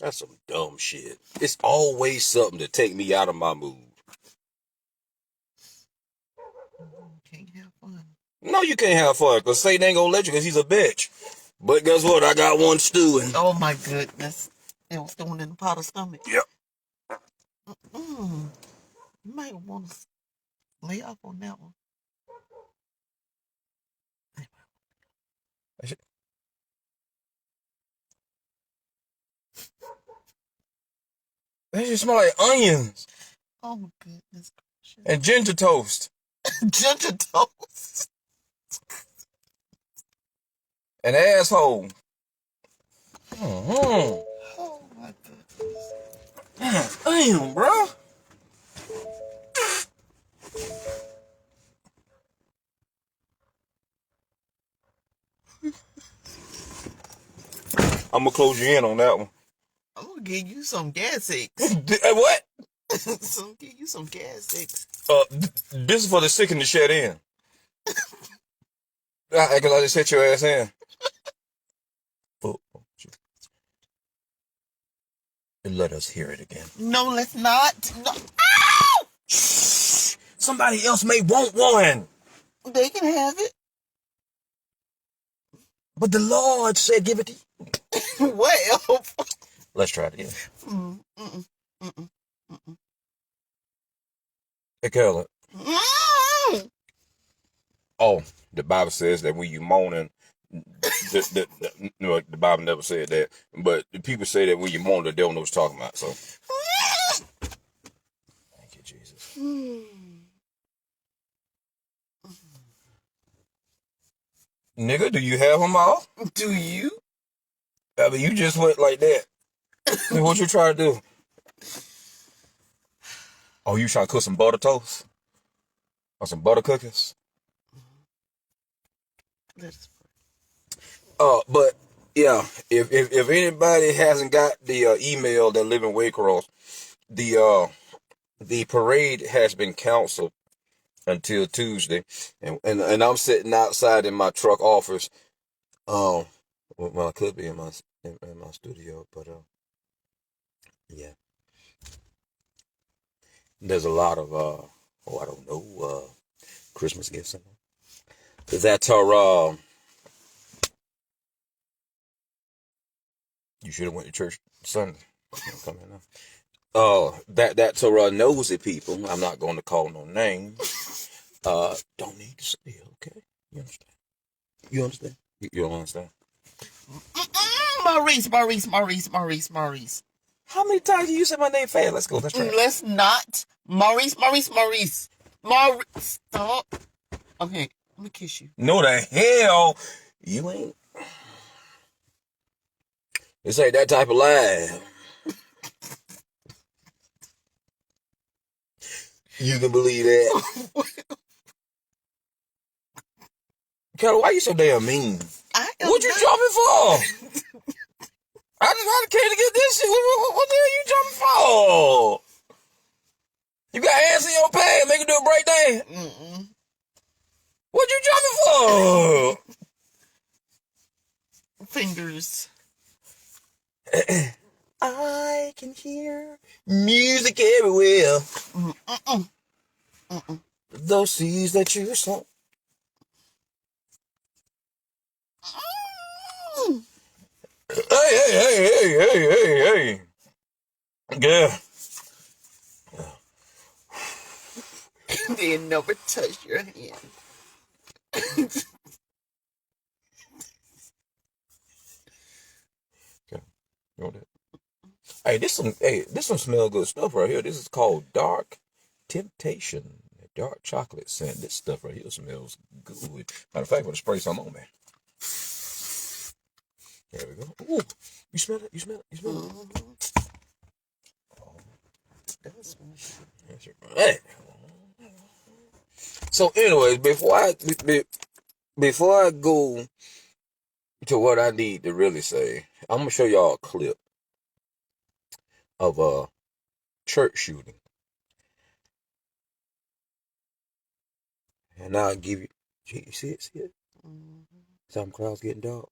That's some dumb shit. It's always something to take me out of my mood. Can't have fun. No, you can't have fun, because Satan ain't gonna let you, because he's a bitch. But guess what? I got one stewing. Oh my goodness. It was stewing in the pot of stomach. Yep. You might want to lay off on that one. That shit smell like onions. Oh my goodness. And ginger toast. Ginger toast. An asshole. Oh my goodness. Damn, bro. I'm gonna close you in on that one. I'm gonna give you some gas eggs. What? So give you some gas eggs. This is for the sick and the shut in. I can let it set your ass in. And let us hear it again. No, let's not. No. Ow! Shh. Somebody else may want one. They can have it. But the Lord said give it to you. Well. Let's try it again. Hey, Carolyn. Oh, the Bible says that when you moaning, no, the Bible never said that. But the people say that when you moan, they don't know what you're talking about. So, thank you, Jesus. Nigga, do you have them all? Do you? I mean, you just went like that. What you trying to do? Oh, you trying to cook some butter toast? Or some butter cookies? But yeah, if anybody hasn't got the email that Living Waycross, the parade has been canceled until Tuesday, and I'm sitting outside in my truck office. Well, I could be in my studio, but yeah, there's a lot of I don't know, Christmas gifts in there. Cause that's our you should have went to church Sunday. Come in now. That's our nosy people. I'm not going to call no names. Don't need to say, okay? You understand? You understand? You don't understand? Maurice. How many times do you say my name fast? Let's go. Let's try. Let's not. Maurice. Stop. Okay, let me kiss you. No, the hell you ain't. This ain't that type of lie. You can believe that. Carol, why you so damn mean? What you jumping for? I just came to get this shit. What the hell you jumping for? You got ants in your pants. Make it do a break dance. What you jumping for? Fingers. I can hear music everywhere. Those seeds that you sow. Hey. Yeah. They never touch your hand. Okay. You want that? Hey, this some smell good stuff right here. This is called Dark Temptation. Dark chocolate scent. This stuff right here smells good. Matter of fact, I'm gonna spray some on me. There we go. Ooh, you smell it? You smell it? Oh, that's right. So, anyways, before I go to what I need to really say, I'm gonna show y'all a clip of a church shooting, and I'll give you. You see it? See it? Some clouds getting dark.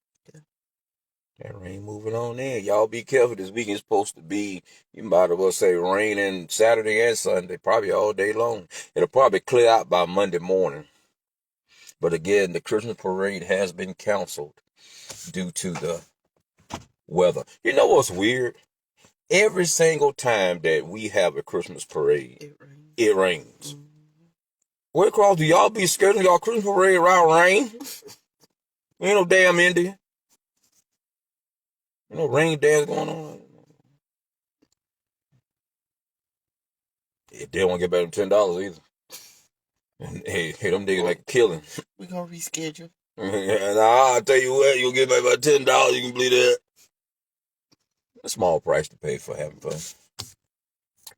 Yeah. That rain moving on in. Y'all be careful. This weekend's supposed to be, you might as well say, raining Saturday and Sunday, probably all day long. It'll probably clear out by Monday morning. But again, the Christmas parade has been canceled due to the weather. You know what's weird? Every single time that we have a Christmas parade, it rains. Mm-hmm. Where across do y'all be scheduling y'all Christmas parade around rain? Ain't no damn Indian. Ain't no rain dance going on. They don't get better than $10 either. Hey, them niggas make a killing. We gonna reschedule. Nah, I'll tell you what, you'll get back about $10. You can believe that. A small price to pay for having fun.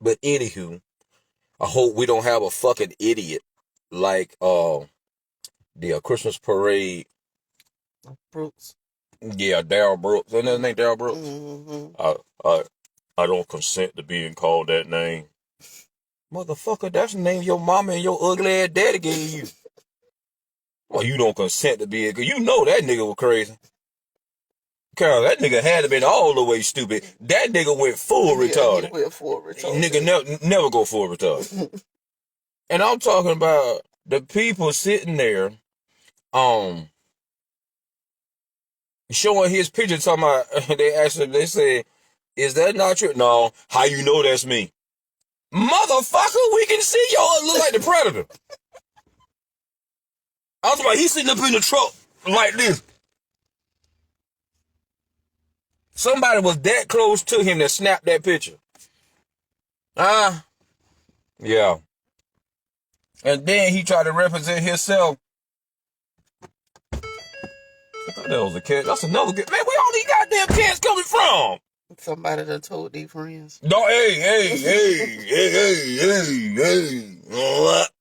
But anywho, I hope we don't have a fucking idiot like the Christmas parade. Brooks. Yeah, Daryl Brooks. Isn't his name Daryl Brooks? Mm-hmm. I don't consent to being called that name. Motherfucker, that's the name your mama and your ugly ass daddy gave you. Well, you don't consent to be it, 'cause you know that nigga was crazy. Carol, that nigga had to been all the way stupid. That nigga went full retarded. He went full retarded. Nigga never go full retarded. And I'm talking about the people sitting there, showing his picture, talking about, they say, is that not true? No. How you know that's me? Motherfucker, we can see y'all look like the Predator. I was about, he's sitting up in the truck like this. Somebody was that close to him that snapped that picture. Yeah. And then he tried to represent himself. I thought that was a cat. That's another cat. Man, where all these goddamn cats coming from? Somebody that told their friends. No, hey.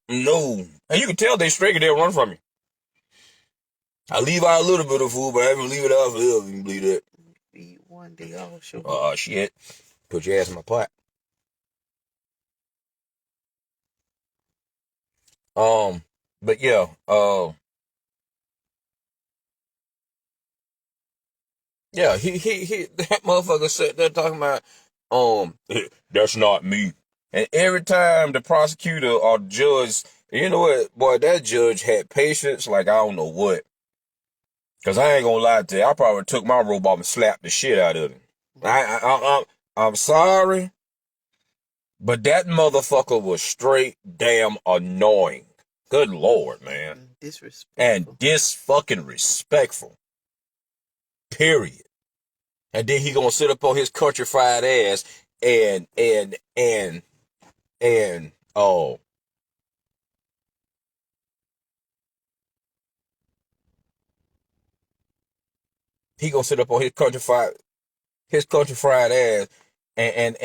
No. And you can tell they straight, they'll run from you. I leave out a little bit of food, but I haven't leave it out forever. You can believe that. Eat one day off, sure. Oh, shit. Put your ass in my pot. But yeah, yeah, he, that motherfucker sat there talking about, that's not me. And every time the prosecutor or judge, you know what, boy, that judge had patience like I don't know what. Cause I ain't gonna lie to you, I probably took my robe off and slapped the shit out of him. I'm sorry, but that motherfucker was straight damn annoying. Good Lord, man. Disrespectful. And fucking respectful. Period. And then he gonna sit up on his country fried ass and oh. He gonna sit up on his country fried ass and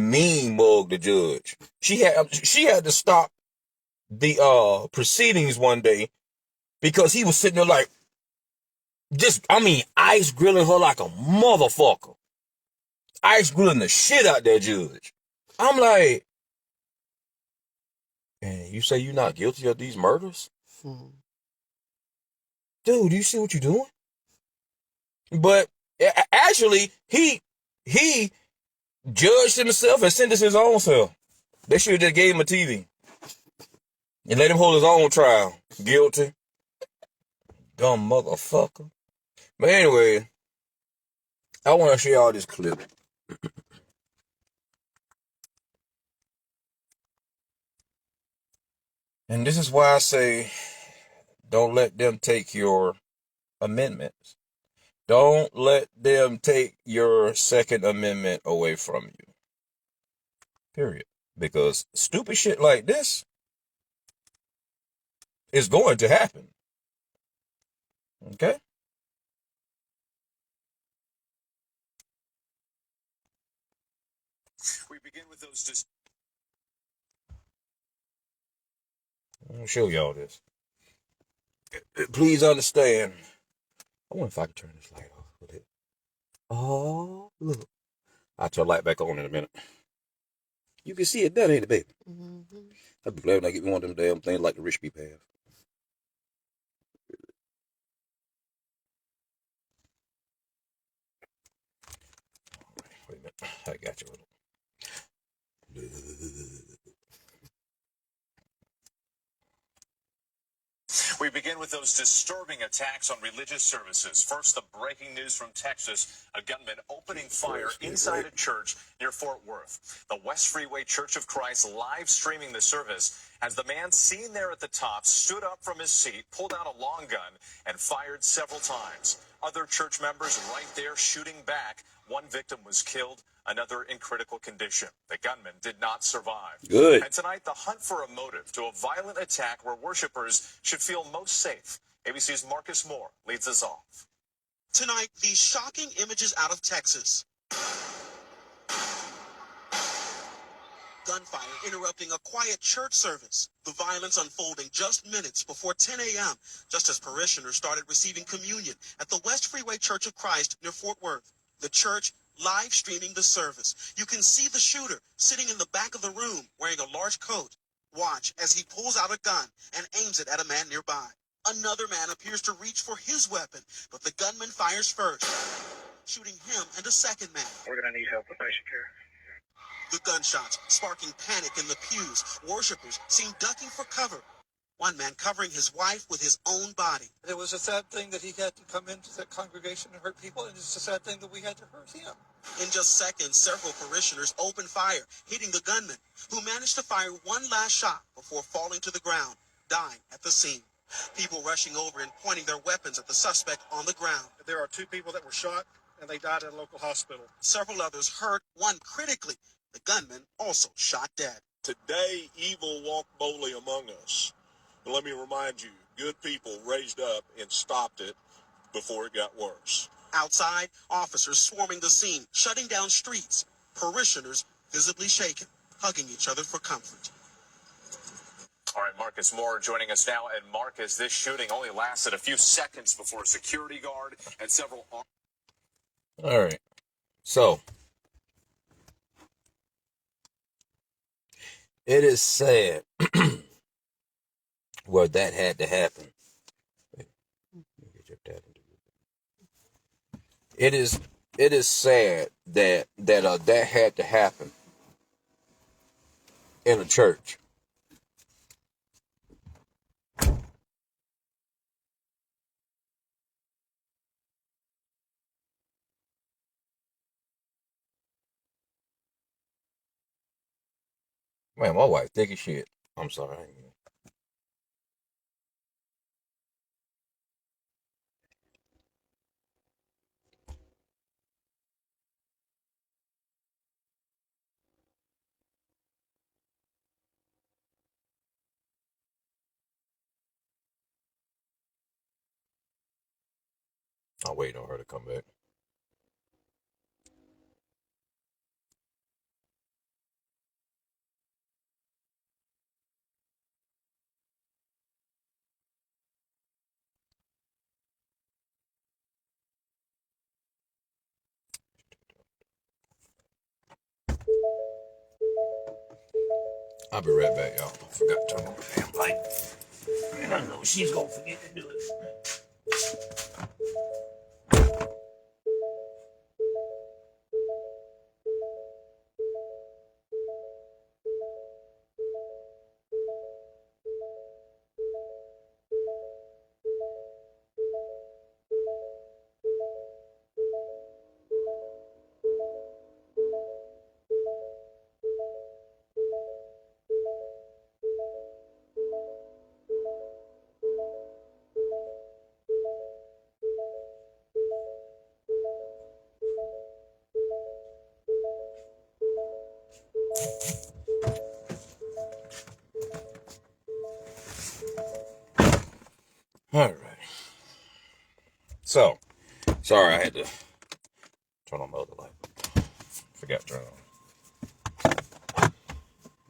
mean mug the judge. She had to stop the proceedings one day because he was sitting there like ice grilling her like a motherfucker. Ice grilling the shit out that judge. I'm like, man, you say you're not guilty of these murders? Dude, do you see what you're doing? But actually, he judged himself and sentenced his own self. They should have just gave him a TV and let him hold his own trial. Guilty. Dumb motherfucker. But anyway, I want to show y'all this clip. And this is why I say, don't let them take your amendments. Don't let them take your Second Amendment away from you. Period. Because stupid shit like this is going to happen. Okay? We begin with those. I'll show y'all this. Please understand. I wonder if I can turn this light off with it. Oh, look. I'll turn the light back on in a minute. You can see it done, ain't it, baby? Mm-hmm. I'd be glad when I get me one of them damn things like the rich people have. I got you. We begin with those disturbing attacks on religious services. First, the breaking news from Texas, a gunman opening fire inside a church near Fort Worth. The West Freeway Church of Christ live streaming the service as the man seen there at the top stood up from his seat, pulled out a long gun, and fired several times. Other church members right there shooting back. One victim was killed, another in critical condition. The gunman did not survive. Good. And tonight, the hunt for a motive to a violent attack where worshipers should feel most safe. ABC's Marcus Moore leads us off. Tonight, these shocking images out of Texas. Gunfire interrupting a quiet church service. The violence unfolding just minutes before 10 a.m., just as parishioners started receiving communion at the West Freeway Church of Christ near Fort Worth. The church live streaming the service. You can see the shooter sitting in the back of the room wearing a large coat. Watch as he pulls out a gun and aims it at a man nearby. Another man appears to reach for his weapon, but the gunman fires first, shooting him and a second man. We're going to need help with patient care. The gunshots sparking panic in the pews. Worshippers seen ducking for cover. One man covering his wife with his own body. It was a sad thing that he had to come into the congregation and hurt people, and it's a sad thing that we had to hurt him. In just seconds, several parishioners opened fire, hitting the gunman, who managed to fire one last shot before falling to the ground, dying at the scene. People rushing over and pointing their weapons at the suspect on the ground. There are 2 people that were shot, and they died at a local hospital. Several others hurt, one critically. The gunman also shot dead. Today, evil walked boldly among us. But let me remind you, good people raised up and stopped it before it got worse. Outside, officers swarming the scene, shutting down streets. Parishioners visibly shaken, hugging each other for comfort. All right, Marcus Moore joining us now. And Marcus, this shooting only lasted a few seconds before a security guard and several... All right. So, it is sad where that had to happen. It is sad that had to happen in a church. Man, my wife thick as shit. I'm sorry. I'll wait on her to come back. I'll be right back, y'all. I forgot to turn on the damn light. Man, I know she's gonna forget to do it. All right. So, sorry I had to turn on the other light. Forgot to turn it on.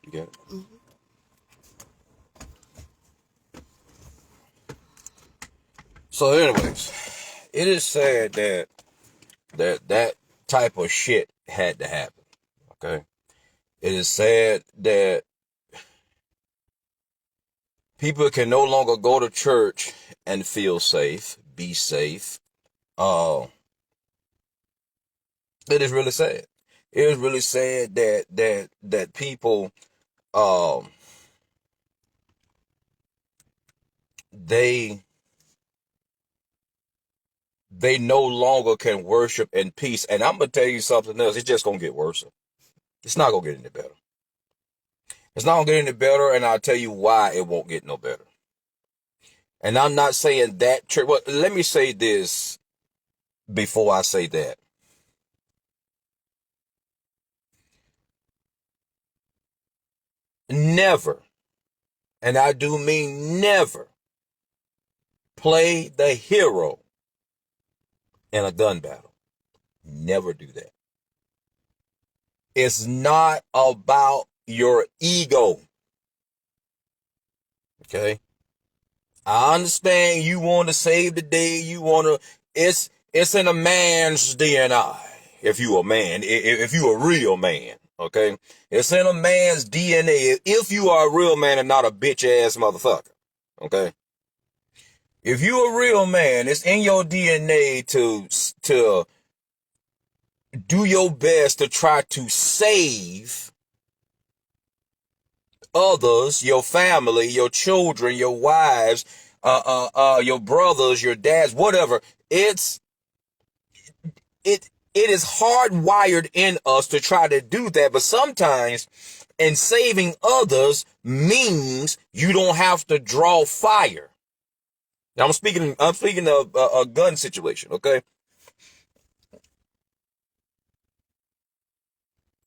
You get it? Mm-hmm. So, anyways, it is sad that type of shit had to happen. Okay? It is sad that people can no longer go to church and feel safe, be safe. It is really sad. It is really sad that people, they no longer can worship in peace. And I'm gonna tell you something else. It's just gonna get worse. It's not gonna get any better. It's not gonna get any better, and I'll tell you why it won't get no better. And I'm not saying that church. Well, let me say this before I say that. Never, and I do mean never, play the hero in a gun battle. Never do that. It's not about your ego. Okay? I understand you want to save the day. You want to, it's in a man's DNA. If you a man, if you a real man, okay? It's in a man's DNA. If you are a real man and not a bitch ass motherfucker, okay? If you a real man, it's in your DNA to do your best to try to save others, your family, your children, your wives, your brothers, your dads, whatever. It is hardwired in us to try to do that, but sometimes in saving others means you don't have to draw fire. Now I'm speaking of a gun situation, okay?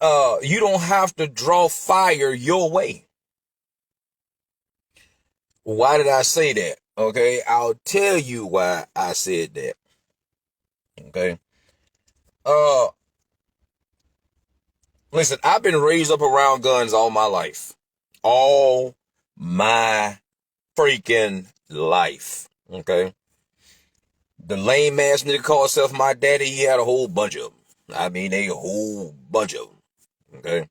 You don't have to draw fire your way. Why did I say that? Okay, I'll tell you why I said that. Okay. Listen, I've been raised up around guns all my life. All my freaking life. Okay. The lame ass nigga called himself my daddy, he had a whole bunch of them. I mean, a whole bunch of them. Okay.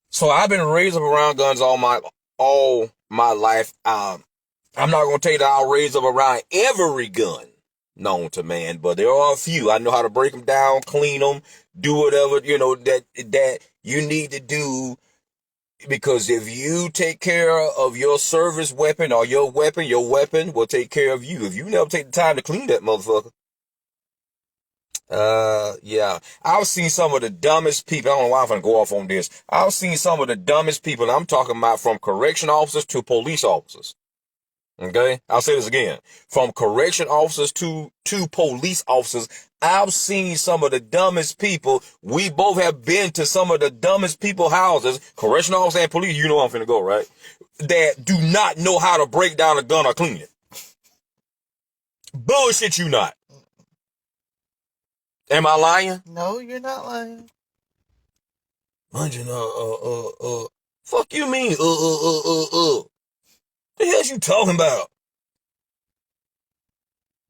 So I've been raised up around guns all my life. I'm not going to tell you that I'll raise up around every gun known to man, but there are a few. I know how to break them down, clean them, do whatever, that you need to do, because if you take care of your service weapon or your weapon will take care of you. If you never take the time to clean that motherfucker. Yeah. I've seen some of the dumbest people. I don't know why I'm going to go off on this. I've seen some of the dumbest people, and I'm talking about from correction officers to police officers. Okay, I'll say this again. From correction officers to police officers, I've seen some of the dumbest people. We both have been to some of the dumbest people houses, correction officers and police. You know I'm finna go, right? That do not know how to break down a gun or clean it. Bullshit, you not. Am I lying? No, you're not lying. Fuck you mean, The hell's you talking about?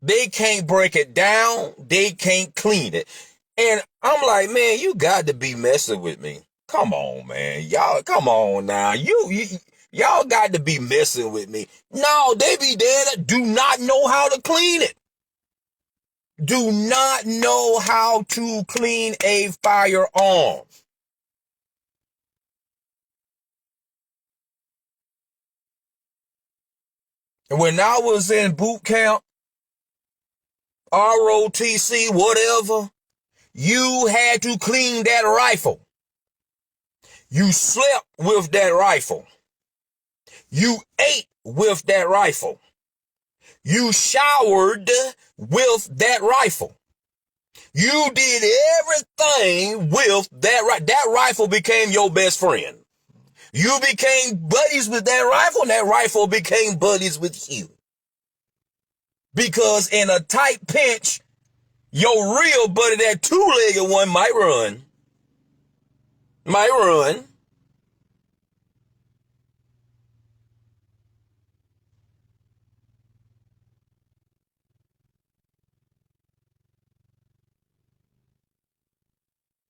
They can't break it down. They can't clean it. And I'm like, man, you got to be messing with me. Come on, man. Y'all, come on now. Y'all got to be messing with me. No, they be there that do not know how to clean it. Do not know how to clean a firearm. When I was in boot camp, ROTC, whatever, you had to clean that rifle. You slept with that rifle. You ate with that rifle. You showered with that rifle. You did everything with that rifle. That rifle became your best friend. You became buddies with that rifle, and that rifle became buddies with you. Because in a tight pinch, your real buddy, that two-legged one, might run. Might run.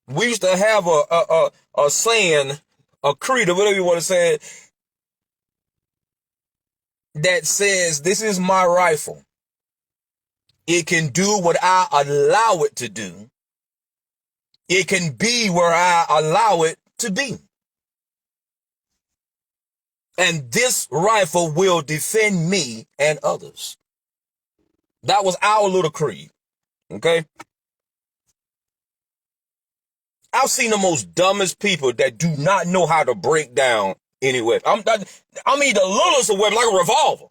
We used to have a saying, a creed, or whatever you want to say, that says, this is my rifle. It can do what I allow it to do. it can be where I allow it to be. And this rifle will defend me and others. That was our little creed. Okay? I've seen the most dumbest people that do not know how to break down any weapon. I mean, the littlest of weapons, like a revolver.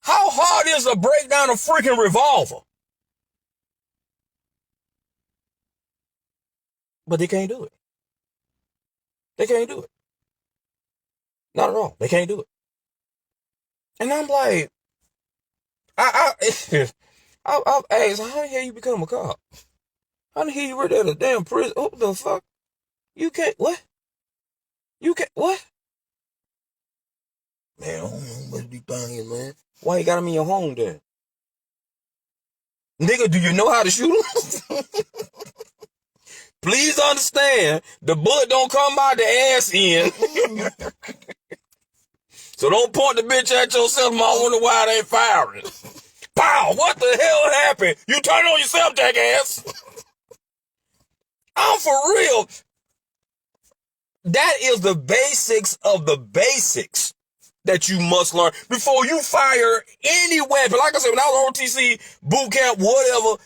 How hard is it to break down a freaking revolver? But they can't do it. They can't do it. Not at all. They can't do it. And I'm like, I've asked, how the hell you become a cop? How the hell you work at a damn prison? What the fuck? You can't, what? You can't, what? Man, I don't know what these things, man. Why you got them in your home then? Nigga, do you know how to shoot them? Please understand, the bullet don't come by the ass end. So don't point the bitch at yourself, I wonder why they firing. Pow! What the hell happened? You turn on yourself, jackass. I'm for real. That is the basics of the basics that you must learn before you fire any weapon. Like I said, when I was on OTC, boot camp, whatever,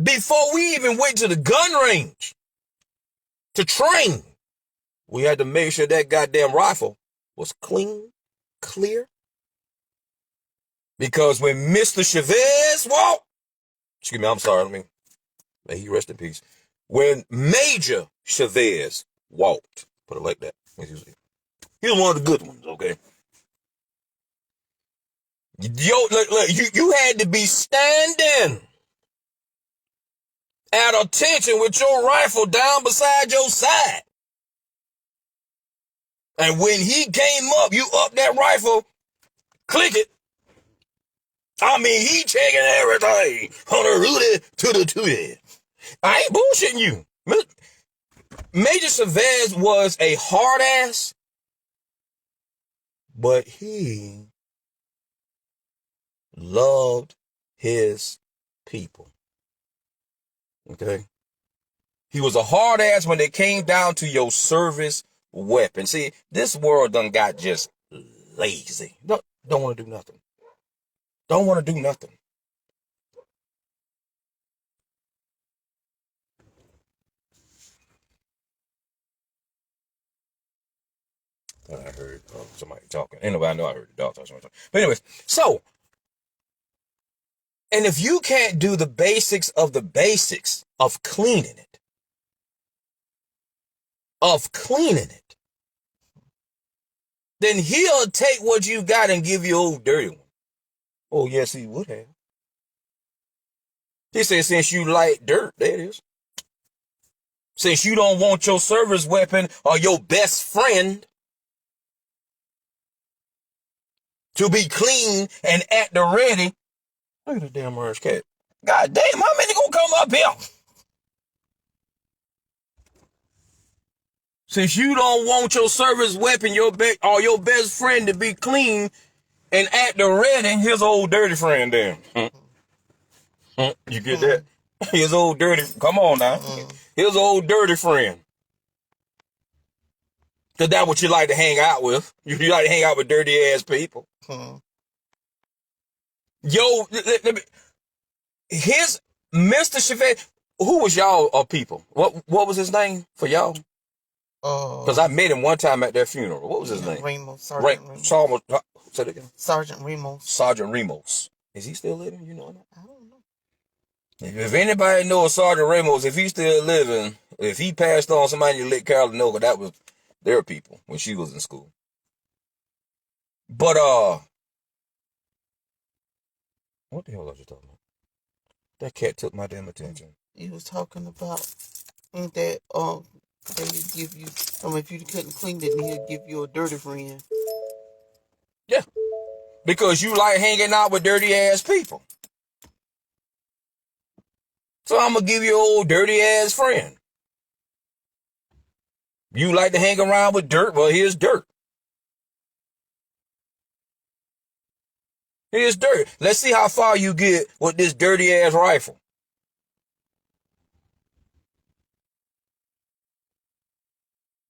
before we even went to the gun range to train, we had to make sure that goddamn rifle was clean, clear. Because when Mr. Chavez walked, excuse me, I'm sorry, may he rest in peace. When Major Chavez walked, put it like that. He was one of the good ones, okay? Look, you had to be standing at attention with your rifle down beside your side. And when he came up, you up that rifle, click it. I mean, he checking everything on the rooty to the tooty. I ain't bullshitting you. Major Chavez was a hard ass, but he loved his people. Okay? He was a hard ass when it came down to your service weapon. See, this world done got just lazy. Don't want to do nothing. Don't want to do nothing. I heard somebody talking. Anyway, I know I heard the dog talking. But anyways, so, and if you can't do the basics of cleaning it, then he'll take what you got and give you old dirty one. Oh, yes, he would have. He said, since you like dirt, there it is. Since you don't want your service weapon or your best friend to be clean and at the ready. Look at the damn orange cat. God damn, how many gonna come up here? Since you don't want your service weapon, your best friend to be clean and at the ready, his old dirty friend there. You get that? His old dirty, come on now. His old dirty friend. Cause that's what you like to hang out with. You like to hang out with dirty ass people. Yo, his Mr. Chavez, who was y'all people? What was his name for y'all? Because I met him one time at their funeral. What was his name? Ramos. Sergeant Ramos. Say that again. Sergeant Ramos. Sergeant Ramos. Is he still living? You know that? I don't know. If anybody knows Sergeant Ramos, if he's still living, if he passed on, somebody to let Carolyn know, that was their people when she was in school. But what the hell was you talking about? That cat took my damn attention. He was talking about that they would give you, if you couldn't clean it, he'd give you a dirty friend. Yeah. Because you like hanging out with dirty ass people. So I'm going to give you an old dirty ass friend. You like to hang around with dirt? Well, here's dirt. Here's dirt. Let's see how far you get with this dirty ass rifle.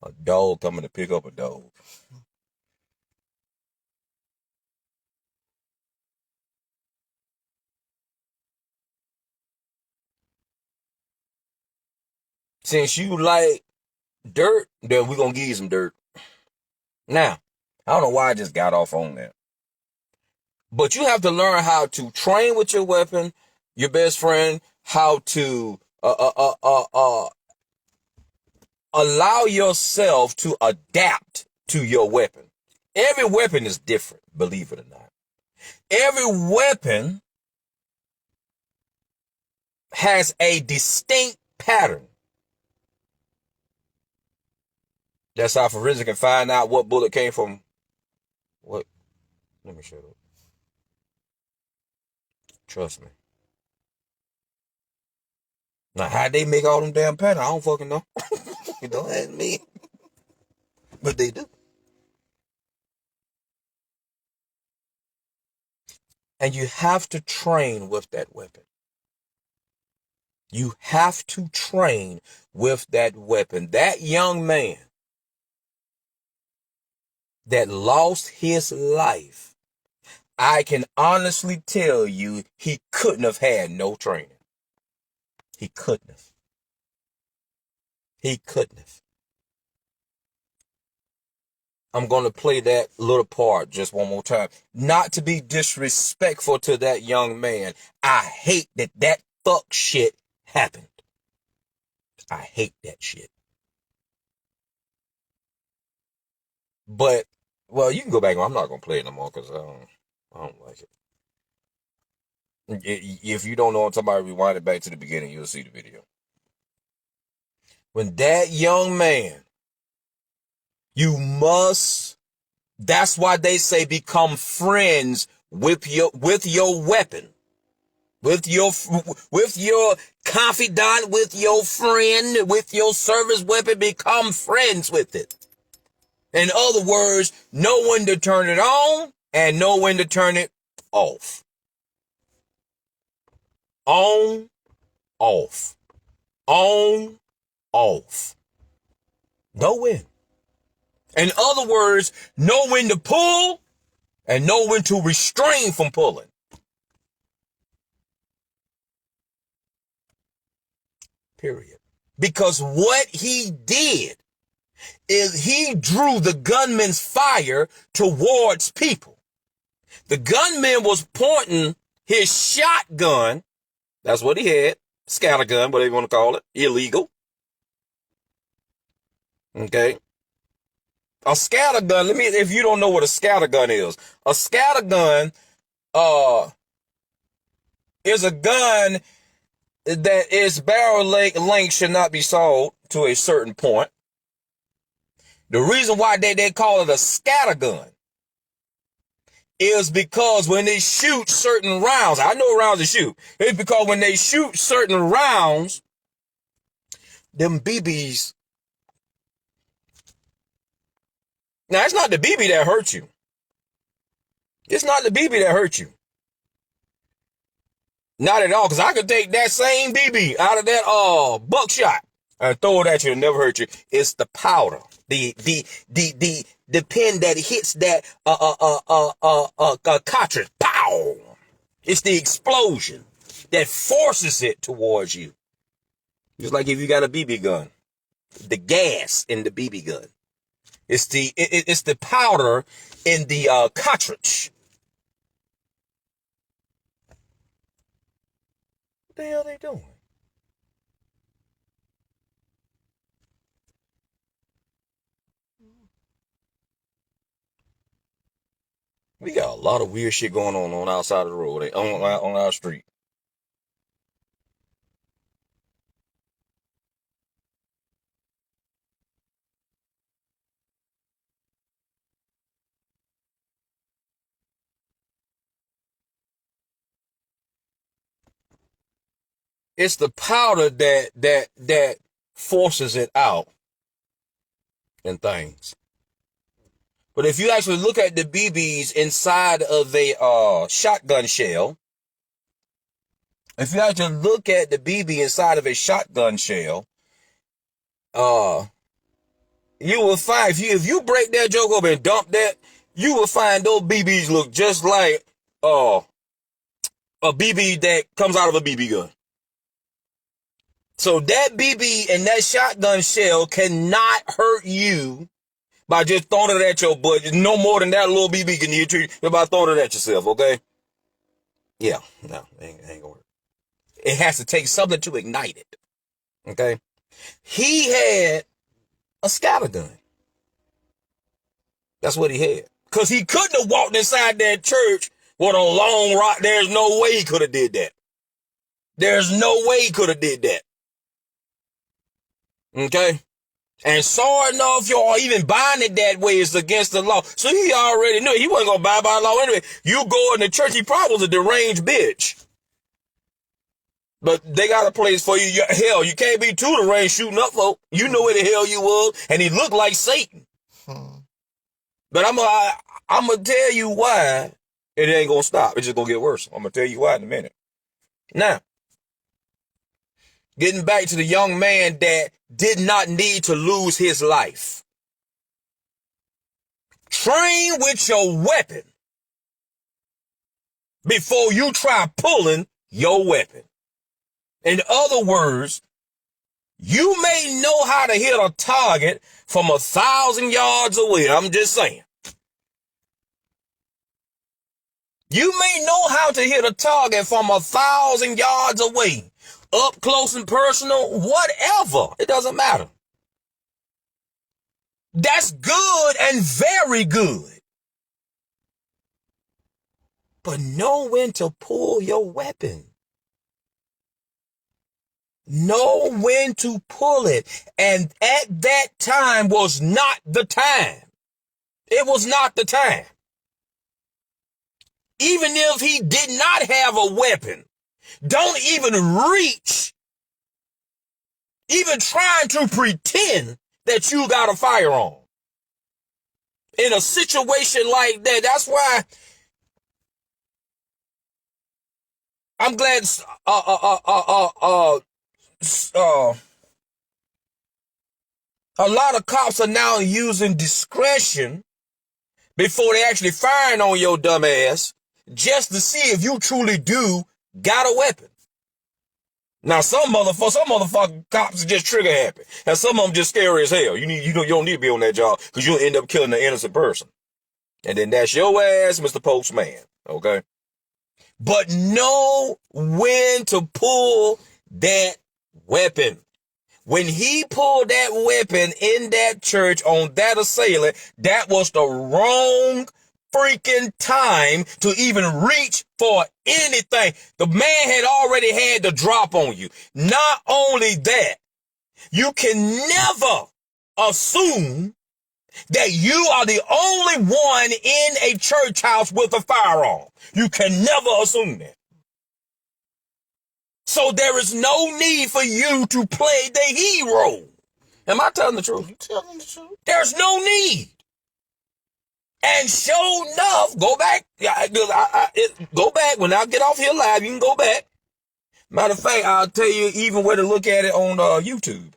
A dog coming to pick up a dog. Since you like dirt, then we're going to give you some dirt. Now, I don't know why I just got off on that. But you have to learn how to train with your weapon, your best friend, how to allow yourself to adapt to your weapon. Every weapon is different, believe it or not. Every weapon has a distinct pattern. That's how forensic can find out what bullet came from what. Let me shut up. Trust me. Now, how they make all them damn patterns, I don't fucking know. You don't ask me. But they do. And you have to train with that weapon. You have to train with that weapon. That young man that lost his life, I can honestly tell you, he couldn't have had no training. He couldn't have. He couldn't have. I'm going to play that little part just one more time. Not to be disrespectful to that young man. I hate that fuck shit happened. I hate that shit. But, well, you can go back. I'm not going to play it no more because I don't like it. If you don't know what I'm talking about, rewind it back to the beginning. You'll see the video. When that young man, you must, that's why they say become friends with your weapon. With your confidant, with your friend, with your service weapon, become friends with it. In other words, know when to turn it on and know when to turn it off. On, off. On, off. Know when. In other words, know when to pull and know when to restrain from pulling. Period. Because what he did is he drew the gunman's fire towards people. The gunman was pointing his shotgun. That's what he had. Scatter gun, whatever you want to call it. Illegal. Okay. A scatter gun, if you don't know what a scatter gun is, a scatter gun, is a gun that its barrel length should not be sold to a certain point. The reason why they call it a scatter gun is because when they shoot certain rounds, I know rounds to shoot. It's because when they shoot certain rounds, them BBs. Now, it's not the BB that hurt you. It's not the BB that hurt you. Not at all, because I could take that same BB out of that buckshot and throw it at you and never hurt you. It's the powder, the pin that hits that cartridge. Pow! It's the explosion that forces it towards you. Just like if you got a BB gun, the gas in the BB gun. It's the powder in the cartridge. What the hell are they doing? We got a lot of weird shit going on outside of the road, on our street. It's the powder that forces it out and things. But if you actually look at the BBs inside of a shotgun shell, if you actually look at the BB inside of a shotgun shell, you will find, if you break that joke up and dump that, you will find those BBs look just like a BB that comes out of a BB gun. So that BB and that shotgun shell cannot hurt you by just throwing it at your butt. No more than that little BB can hit you by throwing it at yourself, okay? Yeah, no, ain't gonna work. It has to take something to ignite it, okay? He had a scatter gun. That's what he had. Because he couldn't have walked inside that church with a long rock. There's no way he could have did that. There's no way he could have did that. Okay? And so enough, y'all, even buying it that way is against the law. So he already knew he wasn't going to buy by law anyway. You go in the church, he probably was a deranged bitch. But they got a place for you. Hell, you can't be too deranged shooting up folk. You know where the hell you was. And he looked like Satan. But I'm going to tell you why it ain't going to stop. It's just going to get worse. I'm going to tell you why in a minute. Now, getting back to the young man that did not need to lose his life. Train with your weapon before you try pulling your weapon. In other words, you may know how to hit a target from 1,000 yards away. I'm just saying. You may know how to hit a target from 1,000 yards away. Up close and personal, whatever. It doesn't matter. That's good and very good. But know when to pull your weapon. Know when to pull it. And at that time was not the time. It was not the time. Even if he did not have a weapon, don't even reach, even trying to pretend that you got a firearm. In a situation like that, that's why I'm glad a lot of cops are now using discretion before they actually firing on your dumb ass, just to see if you truly do got a weapon. Now, some motherfucking cops are just trigger happy. And some of them just scary as hell. You don't need to be on that job because you'll end up killing an innocent person. And then that's your ass, Mr. Postman. Okay? But know when to pull that weapon. When he pulled that weapon in that church on that assailant, that was the wrong freaking time to even reach for anything. The man had already had the drop on you. Not only that, you can never assume that you are the only one in a church house with a firearm. You can never assume that. So there is no need for you to play the hero. Am I telling the truth? You telling the truth? There's no need. And sure enough, go back. Go back. When I get off here live, you can go back. Matter of fact, I'll tell you even where to look at it on YouTube.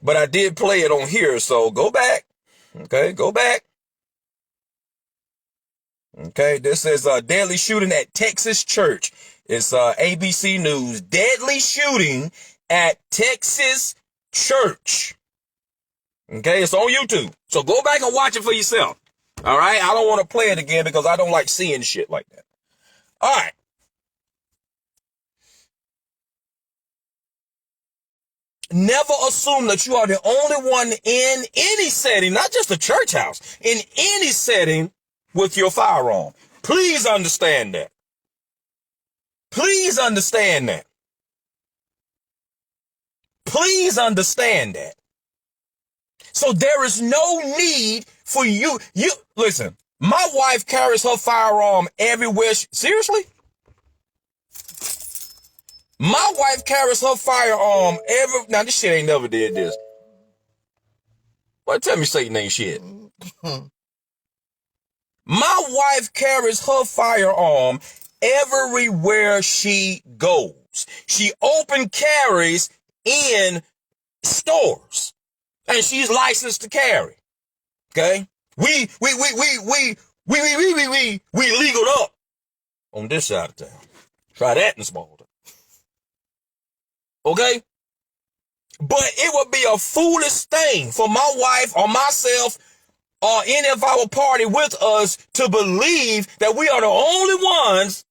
But I did play it on here, so go back. Okay, go back. Okay, this says deadly shooting at Texas church. It's ABC News. Deadly shooting at Texas church. Okay, it's on YouTube. So go back and watch it for yourself. All right, I don't want to play it again because I don't like seeing shit like that. All right. Never assume that you are the only one in any setting, not just a church house, in any setting with your firearm. Please understand that. Please understand that. Please understand that. So there is no need for you. Listen, my wife carries her firearm everywhere. Seriously? My wife carries her firearm now this shit ain't never did this. Well, tell me Satan ain't shit. My wife carries her firearm everywhere she goes. She open carries in stores. And she's licensed to carry. Okay? We legaled up on this side of town. Try that in small town. Okay? But it would be a foolish thing for my wife or myself or any of our party with us to believe that we are the only ones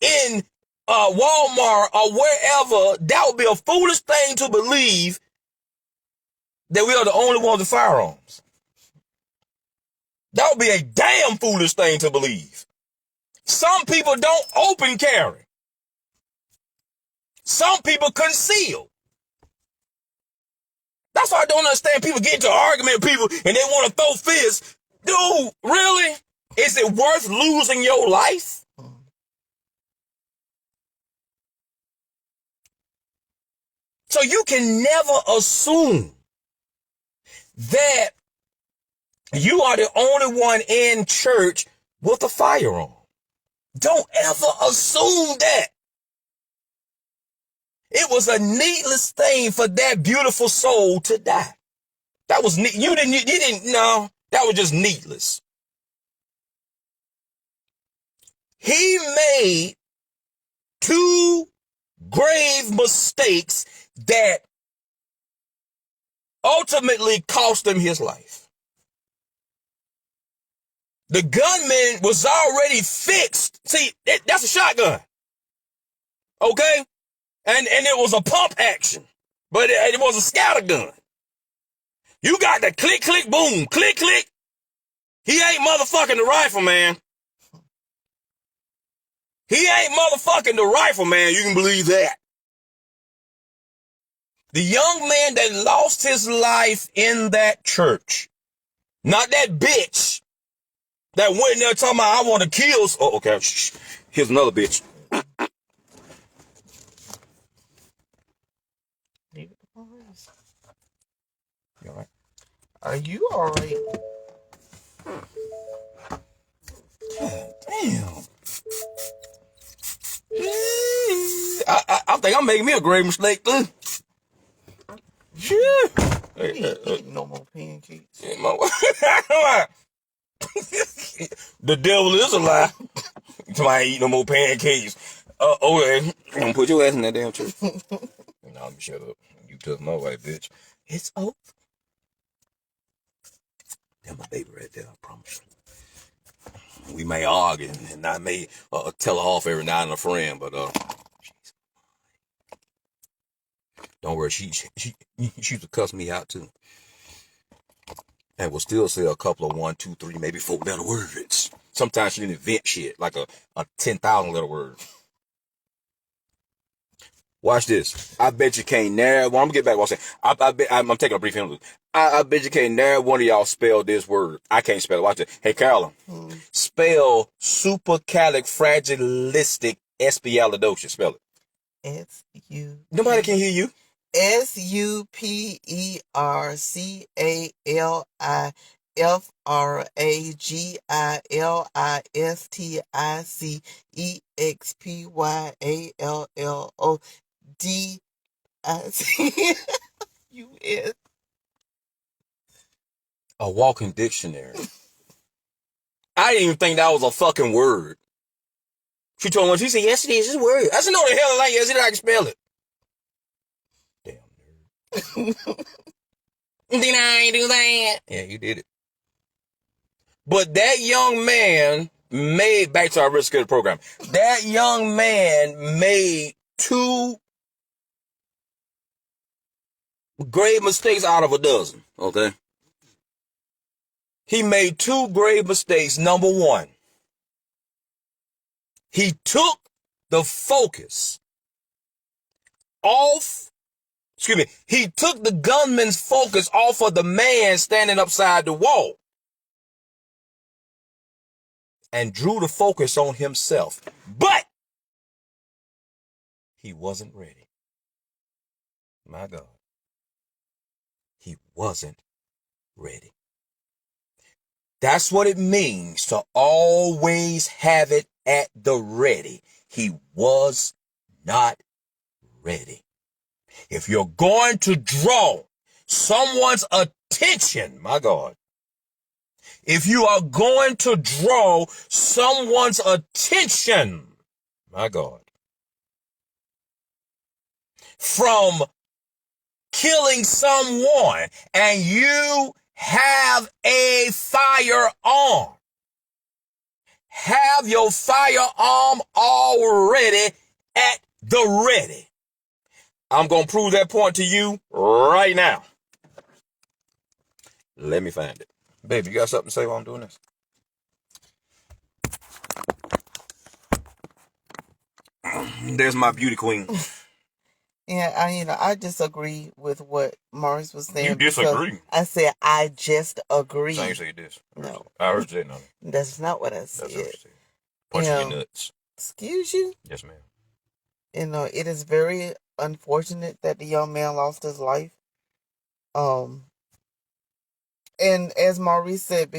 in Walmart or wherever. That would be a foolish thing to believe that we are the only ones with firearms. That would be a damn foolish thing to believe. Some people don't open carry. Some people conceal. That's why I don't understand people get into an argument with people and they want to throw fists. Dude, really? Is it worth losing your life? So you can never assume that you are the only one in church with a firearm. Don't ever assume that. It was a needless thing for that beautiful soul to die. That was you didn't no, that was just needless. He made two grave mistakes that ultimately cost him his life. The gunman was already fixed. See, that's a shotgun. Okay? And it was a pump action. But it was a scatter gun. You got the click, click, boom, click, click. He ain't motherfucking the rifleman. He ain't motherfucking the rifleman. You can believe that. The young man that lost his life in that church. Not that bitch that went in there talking about, I want to kill. Oh, okay. Here's another bitch. Leave it to police. You all right? Are you all right? Damn. I think I'm making me a grave mistake, too. Sure. You ain't eating no more pancakes. The devil is a lie. Somebody ain't eat no more pancakes. Okay. I'm gonna put your ass in that damn church. No, let me shut up. You took my wife, bitch. It's over. That's my baby right there, I promise you. We may argue, and I may tell her off every night and a friend, but don't worry, she used to cuss me out too. And will still say a couple of 1, 2, 3, maybe 4 letter words. Sometimes she didn't invent shit, like a 10,000 letter word. Watch this. I bet you can't narrow. Well, I'm gonna get back to what I'm saying. I'm taking a brief interlude. I bet you can't narrow one of y'all spell this word. I can't spell it. Watch it. Hey, Carolyn, spell supercalifragilisticexpialidocious. Spell it. S-U. Nobody can hear you. Supercalifragilisticexpialidocious. A walking dictionary. I didn't even think that was a fucking word. She told me, she said, yes, it is. It's a word. I said, no, the hell it ain't. Yes, it is. I can spell it. Damn nerd. Did I do that? Yeah, you did it. But that young man made, back to our risk security program, that young man made 2 grave mistakes out of a dozen, okay? He made 2 grave mistakes. Number 1, he took the focus off, he took the gunman's focus off of the man standing upside the wall and drew the focus on himself. But he wasn't ready. My God. He wasn't ready. That's what it means to always have it at the ready. He was not ready. If you're going to draw, someone's attention, my God, if you are going to draw someone's attention, my God, from killing someone, and you have a firearm, have your firearm already at the ready. I'm going to prove that point to you right now. Let me find it. Baby, you got something to say while I'm doing this? There's my beauty queen. Yeah, I disagree with what Maurice was saying. You disagree? I said I just agree. So you say this. No. I heard you say nothing. That's not what I said. That's what you said. Punching your nuts. Excuse you? Yes, ma'am. It is very unfortunate that the young man lost his life. And as Maurice said,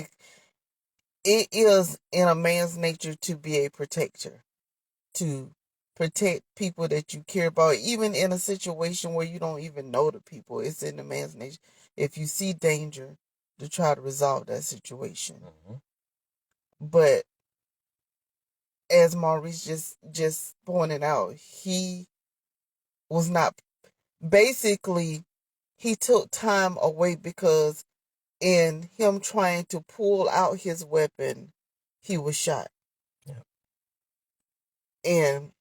it is in a man's nature to be a protector, to protect people that you care about, even in a situation where you don't even know the people. It's in the man's nature, if you see danger, to try to resolve that situation. Mm-hmm. But as Maurice just pointed out, he was not, basically, he took time away because in him trying to pull out his weapon, he was shot. Yeah. And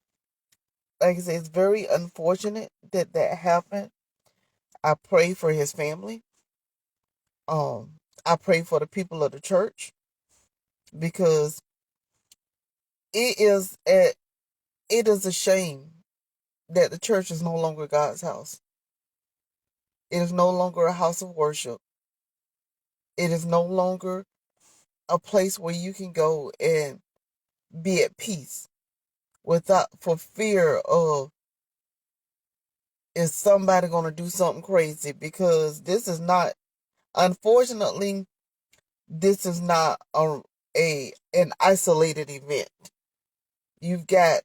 like I said, it's very unfortunate that happened. I pray for his family. I pray for the people of the church, because it is a shame that the church is no longer God's house. It is no longer a house of worship. It is no longer a place where you can go and be at peace for fear of, is somebody going to do something crazy? Because this is not, unfortunately, this is not an isolated event. You've got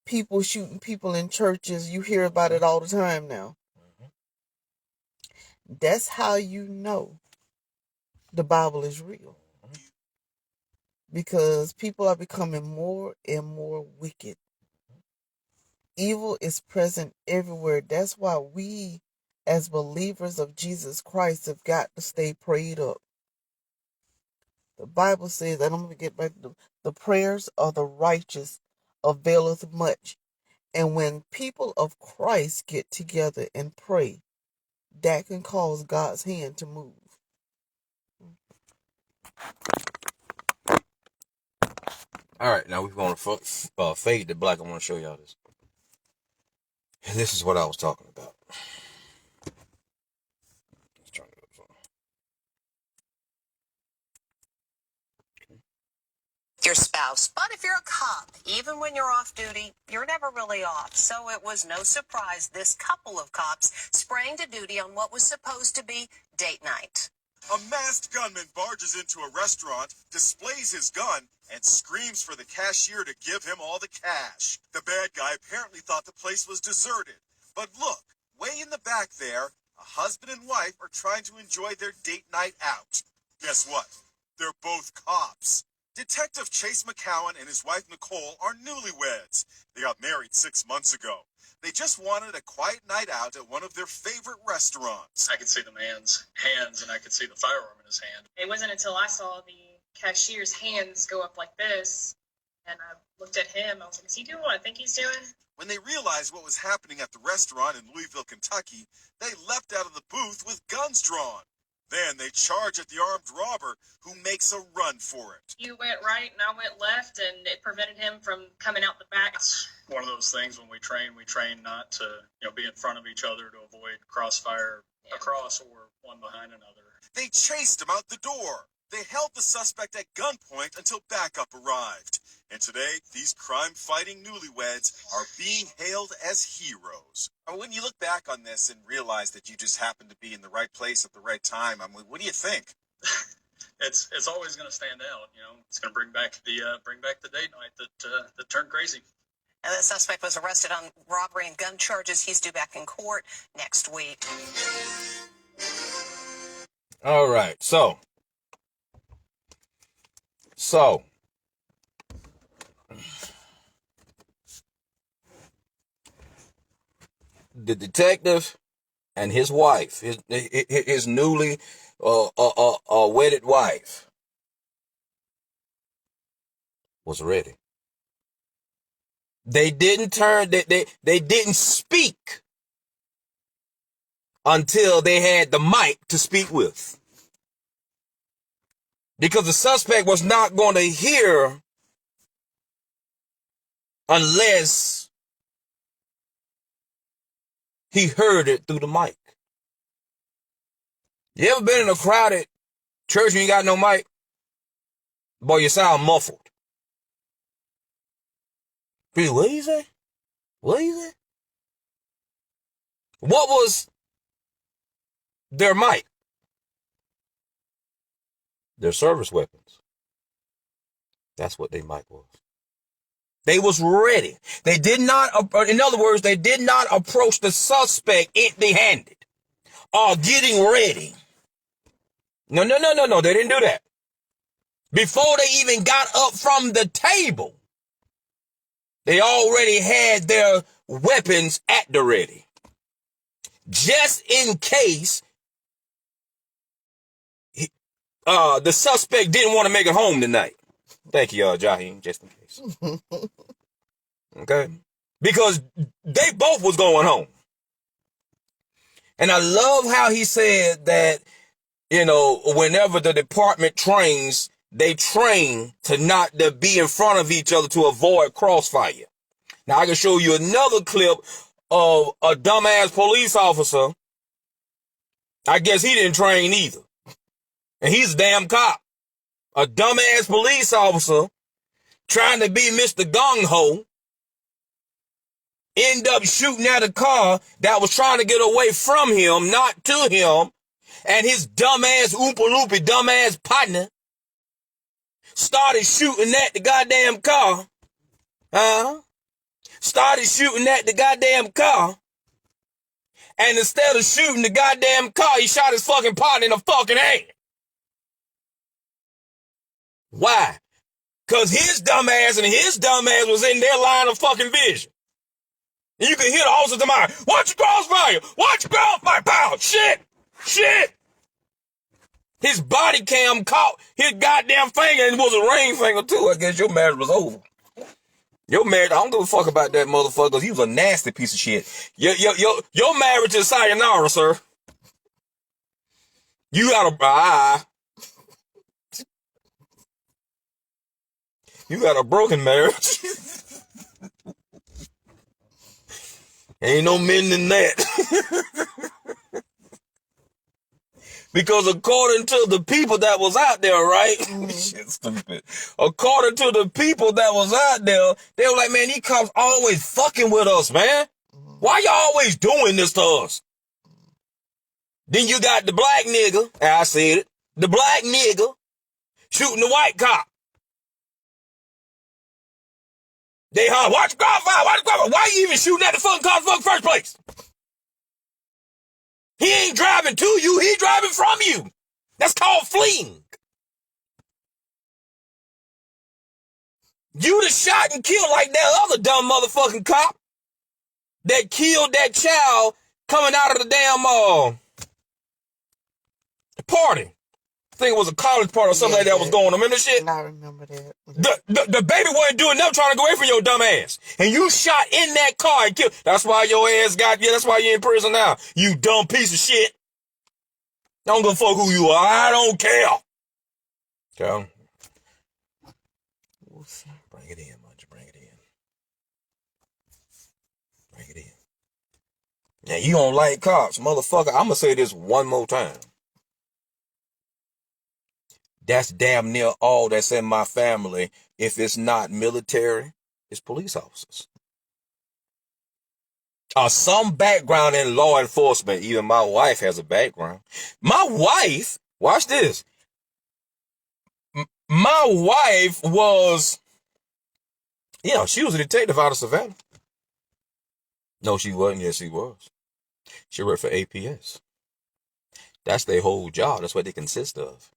people shooting people in churches. You hear about it all the time now. Mm-hmm. That's how you know the Bible is real. Mm-hmm. Because people are becoming more and more wicked. Evil is present everywhere. That's why we, as believers of Jesus Christ, have got to stay prayed up. The Bible says, and I'm going to get back to the prayers of the righteous availeth much. And when people of Christ get together and pray, that can cause God's hand to move. All right, now we're going to fade to black. I want to show y'all this. And this is what I was talking about. Let's turn it up. Your spouse. But if you're a cop, even when you're off duty, you're never really off. So it was no surprise this couple of cops sprang to duty on what was supposed to be date night. A masked gunman barges into a restaurant, displays his gun, and screams for the cashier to give him all the cash. The bad guy apparently thought the place was deserted. But look, way in the back there, a husband and wife are trying to enjoy their date night out. Guess what? They're both cops. Detective Chase McCowan and his wife Nicole are newlyweds. They got married 6 months ago. They just wanted a quiet night out at one of their favorite restaurants. I could see the man's hands and I could see the firearm in his hand. It wasn't until I saw the cashier's hands go up like this and I looked at him. I was like, is he doing what I think he's doing? When they realized what was happening at the restaurant in Louisville, Kentucky, they leapt out of the booth with guns drawn. Then they charge at the armed robber, who makes a run for it. You went right and I went left, and it prevented him from coming out the back. It's one of those things when we train not to be in front of each other to avoid crossfire across or one behind another. They chased him out the door. They held the suspect at gunpoint until backup arrived. And today, these crime-fighting newlyweds are being hailed as heroes. When you look back on this and realize that you just happened to be in the right place at the right time, what do you think? It's always going to stand out. It's going to bring back the date night that turned crazy. And the suspect was arrested on robbery and gun charges. He's due back in court next week. All right. So the detective and his wife, his newly wedded wife, was ready. They didn't they didn't speak until they had the mic to speak with. Because the suspect was not going to hear unless he heard it through the mic. You ever been in a crowded church and you got no mic? Boy, you sound muffled. What you say? What you say? What was their mic? Their service weapons. That's what their mic was. They was ready. They did not, in other words, they did not approach the suspect empty-handed or getting ready. No. They didn't do that. Before they even got up from the table, they already had their weapons at the ready. Just in case the suspect didn't want to make it home tonight. Thank you, Jaheem, just in case. Okay? Because they both was going home. And I love how he said that, you know, whenever the department trains, they train to not to be in front of each other to avoid crossfire. Now, I can show you another clip of a dumbass police officer. I guess he didn't train either. And he's a damn cop. A dumbass police officer trying to be Mr. Gung-Ho end up shooting at a car that was trying to get away from him, not to him. And his dumbass, oompa-loopy dumbass partner started shooting at the goddamn car. Started shooting at the goddamn car. And instead of shooting the goddamn car, he shot his fucking partner in the fucking hand. Why? Because his dumbass was in their line of fucking vision. And you can hear the officers in mind, watch your crossfire! Watch your crossfire! Pow! Shit! His body cam caught his goddamn finger and it was a ring finger too. I guess your marriage was over. Your marriage, I don't give a fuck about that motherfucker because he was a nasty piece of shit. Your marriage is sayonara, sir. You got you got a broken marriage. Ain't no mending that. Because according to the people that was out there, right? Shit, stupid. According to the people that was out there, they were like, man, these cops always fucking with us, man. Why y'all always doing this to us? Then you got the black nigga, I said it, the black nigga shooting the white cop. They holler, watch the crossfire, watch the crossfire. Why you even shooting at the fucking car in the first place? He ain't driving to you, he driving from you. That's called fleeing. You'd have shot and killed like that other dumb motherfucking cop that killed that child coming out of the damn party. I think it was a college party or something like that was going on. Remember shit? I remember that. The baby wasn't doing nothing trying to go away from your dumb ass. And you shot in that car and killed. That's why your ass that's why you're in prison now. You dumb piece of shit. I don't give a fuck who you are. I don't care. Okay. Bring it in, Munch. Bring it in. Bring it in. Yeah, you don't like cops, motherfucker. I'm gonna say this one more time. That's damn near all that's in my family. If it's not military, it's police officers. Some background in law enforcement. Even my wife has a background. My wife, watch this. My wife was, she was a detective out of Savannah. No, she wasn't. Yes, she was. She worked for APS. That's their whole job. That's what they consist of.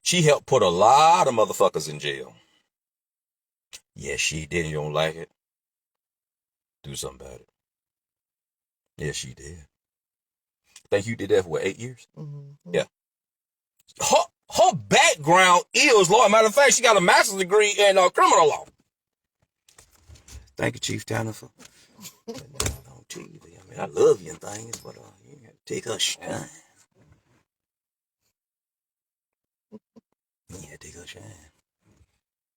She helped put a lot of motherfuckers in jail. Yes, she did. You don't like it? Do something about it. Yes, she did. I think you did that for what, 8 years? Mm-hmm. Yeah. Her background is law. Matter of fact, she got a master's degree in criminal law. Thank you, Chief Tanner, for on TV. I mean, I love you and things, but you got to take her shine. Yeah, take her shine.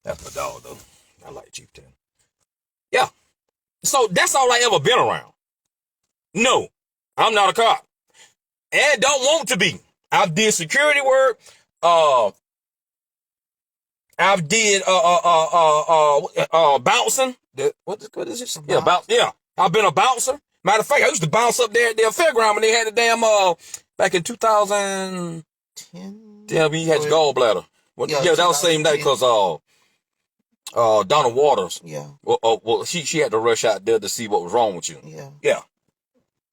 That's my dog, though. I like Chief Tanner. Yeah. So that's all I ever been around. No, I'm not a cop. And don't want to be. I've did security work. I've did bouncing. What is this? Yeah. I've been a bouncer. Matter of fact, I used to bounce up there at their fairground when they had the damn back in 2010. Yeah, we had gallbladder. Well, yeah, that was the same day because Donna Waters. Yeah. Well, she had to rush out there to see what was wrong with you. Yeah. Yeah.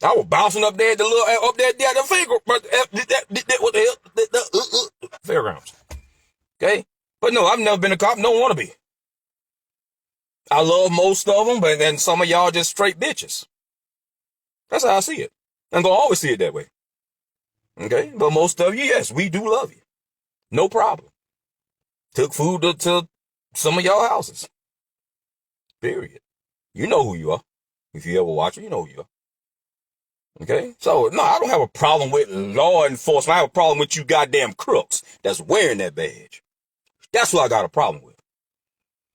I was bouncing up there at the little up there at the fairground. What the hell? Fairgrounds. Okay. But no, I've never been a cop. Don't want to be. I love most of them, but then some of y'all just straight bitches. That's how I see it. I'm going to always see it that way. Okay? But most of you, yes, we do love you. No problem. Took food to some of y'all houses. Period. You know who you are. If you ever watch it, you know who you are. Okay? So, no, I don't have a problem with law enforcement. I have a problem with you goddamn crooks that's wearing that badge. That's what I got a problem with.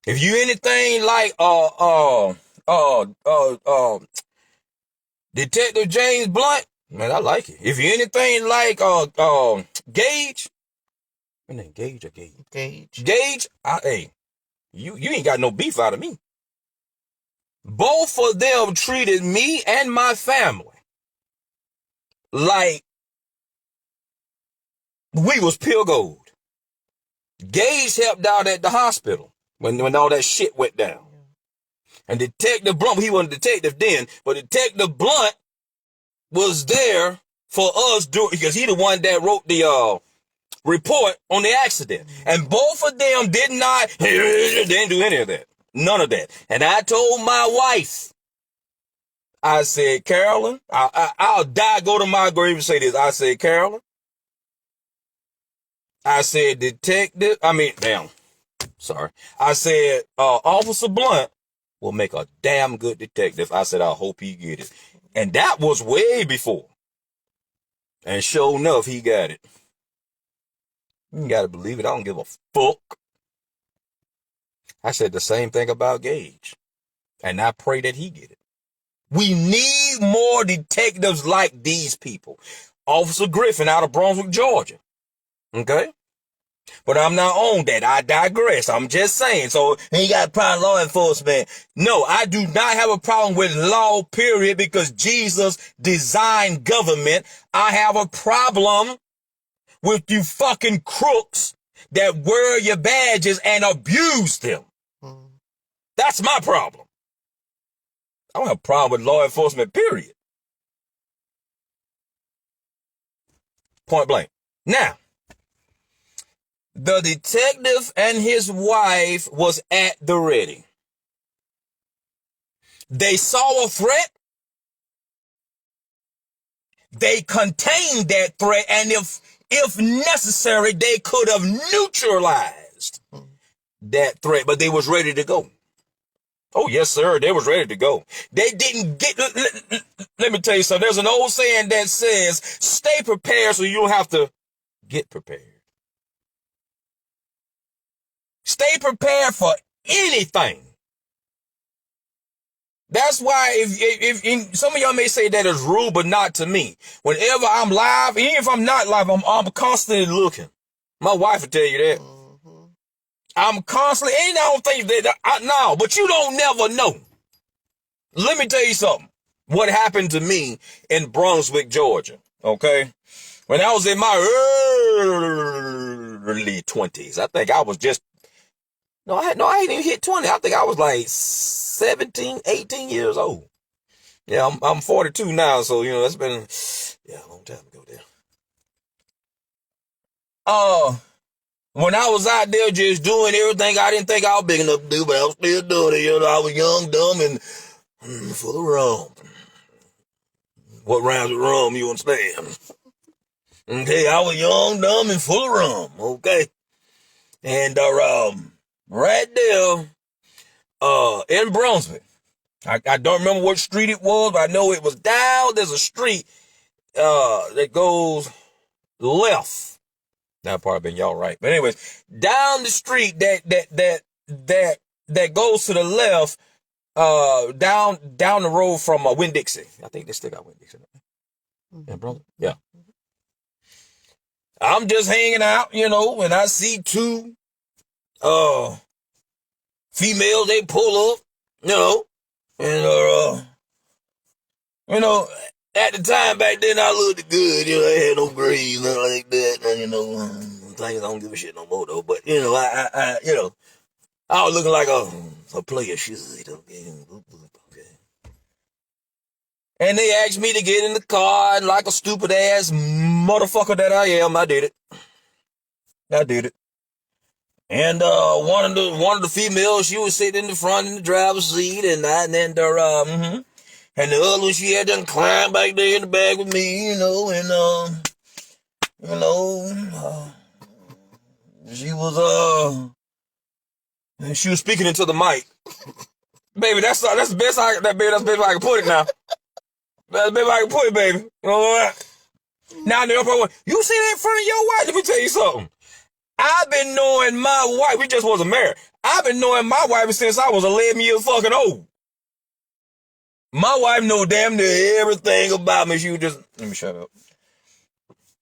If you anything like Detective James Blunt, man, I like it. If you anything like Gage, what name, Gage or Gage? Gage, hey, you ain't got no beef out of me. Both of them treated me and my family like we was pure gold. Gage helped out at the hospital when all that shit went down. And Detective Blunt, he wasn't a detective then, but Detective Blunt was there for us because he the one that wrote the report on the accident. And both of them they didn't do any of that. None of that. And I told my wife, I said, Carolyn, I'll die, go to my grave and say this. I said, Carolyn, I said, I said, Officer Blunt will make a damn good detective. I said, I hope he get it. And that was way before. And sure enough, he got it. You gotta believe it. I don't give a fuck. I said the same thing about Gage. And I pray that he get it. We need more detectives like these people. Officer Griffin out of Brunswick, Georgia. Okay? But I'm not on that. I digress. I'm just saying. So he got a problem with law enforcement. No, I do not have a problem with law, period, because Jesus designed government. I have a problem with you fucking crooks that wear your badges and abuse them. That's my problem. I don't have a problem with law enforcement, period. Point blank. Now, the detective and his wife was at the ready. They saw a threat. They contained that threat, and if necessary, they could have neutralized that threat, but they was ready to go. Oh, yes, sir. They was ready to go. They didn't get, let me tell you something. There's an old saying that says, stay prepared so you don't have to get prepared. Stay prepared for anything. That's why if some of y'all may say that is rude, but not to me. Whenever I'm live, even if I'm not live, I'm constantly looking. My wife will tell you that. I'm constantly, and I don't think that, no, but you don't never know. Let me tell you something. What happened to me in Brunswick, Georgia, okay? When I was in my early 20s, I think I was just, I ain't even hit 20. I think I was like 17, 18 years old. Yeah, I'm 42 now, so, it's been, Yeah, a long time ago there. When I was out there just doing everything I didn't think I was big enough to do, but I was still doing it. You know, I was young, dumb, and full of rum. What rhymes with rum, you understand? Okay, I was young, dumb, and full of rum. Okay. And right there, in Brunswick. I don't remember what street it was, but I know it was down. There's a street that goes left. That part been y'all right. But anyways, down the street that goes to the left, down the road from Winn-Dixie. I think they still got Winn-Dixie. Yeah, brother. Yeah. I'm just hanging out, you know, and I see two females, they pull up, you know, and you know, at the time back then I looked good, you know, I had no grades, nothing like that, and you know, things I don't give a shit no more though. But you know, I you know, I was looking like a player should, okay. And they asked me to get in the car, and like a stupid ass motherfucker that I am, I did it. And one of the females, she was sitting in the front in the driver's seat, and then and the other one, she had done climb back there in the back with me, you know, and she was speaking into the mic. Baby, that's the best I can put it now. That's the best I can put it, baby. You know what? Now the upper one, you see that in front of your wife? Let me tell you something. I've been knowing my wife. We just wasn't married. I've been knowing my wife since I was 11 years fucking old. My wife know damn near everything about me. She was just, let me shut up.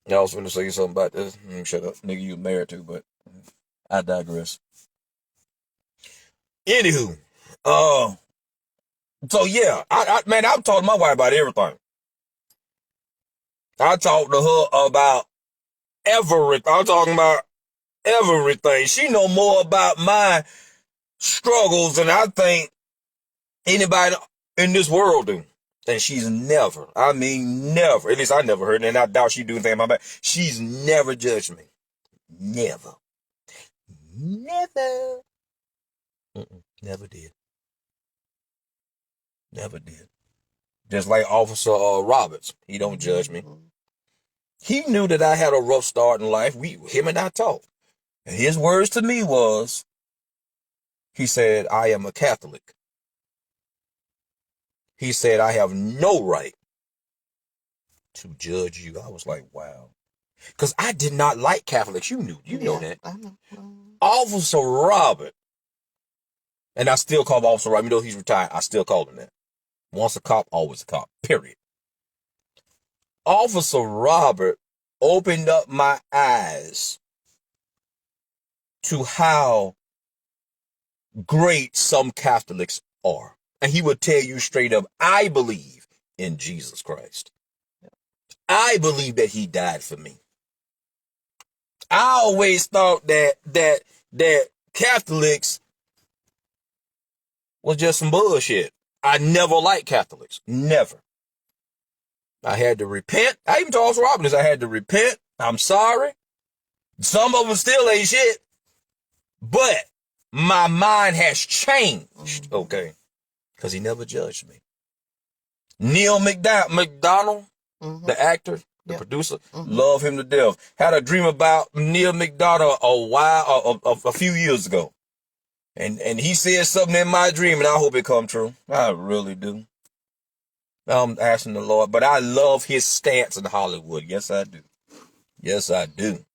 I was finna say something about this. Let me shut up. Nigga, you married too, but I digress. Anywho, so yeah, man, I've talked to my wife about everything. I talked to her about everything. I'm talking about everything. She know more about my struggles than I think anybody in this world do. And she's never, I mean never, at least I never heard, and I doubt she do anything in my back. She's never judged me. Never. Never. Never did. Never did. Just like Officer Roberts. He don't judge me. He knew that I had a rough start in life. Him and I talked. And his words to me was, he said, I am a Catholic. He said, I have no right to judge you. I was like, wow. Because I did not like Catholics. You know that. I know. Officer Robert, and I still call him Officer Robert, even though he's retired, I still call him that. Once a cop, always a cop, period. Officer Robert opened up my eyes to how great some Catholics are. And he would tell you straight up, I believe in Jesus Christ. I believe that he died for me. I always thought that Catholics was just some bullshit. I never liked Catholics. Never. I had to repent. I even told Robin I had to repent. I'm sorry. Some of them still ain't shit. But my mind has changed. Okay. Because he never judged me. Neil McDonald, the actor, the producer, love him to death. Had a dream about Neil McDonald a few years ago. And he said something in my dream, and I hope it come true. I really do. I'm asking the Lord, but I love his stance in Hollywood. Yes, I do. Yes, I do.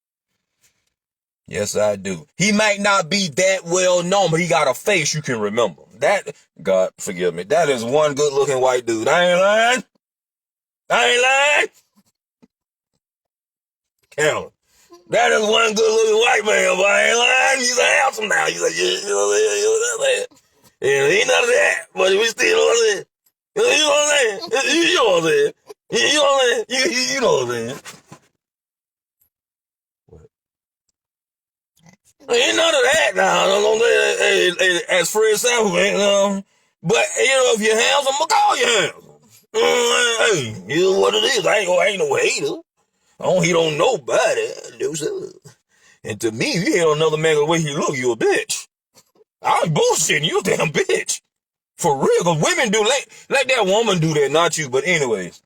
Yes, I do. He might not be that well known, but he got a face you can remember. That, God forgive me, that is one good looking white dude. I ain't lying. Count him. That is one good looking white man, but I ain't lying. He's handsome now. He's like, you know what I'm saying? Yeah, ain't none of that, but we still know what I'm saying. You know what I'm saying? You know what I'm saying? You know what I'm saying? You know what I'm saying? What? Ain't none of that now. As for example, but you know, if you're handsome, I'm gonna call you handsome. Hey, here's what it is. I ain't no hater. I don't hate on nobody. No, sir. And to me, if you hate on another man the way he look, you a bitch. I ain't bullshitting. You a damn bitch. For real, because women do, let that woman do that, not you. But anyways.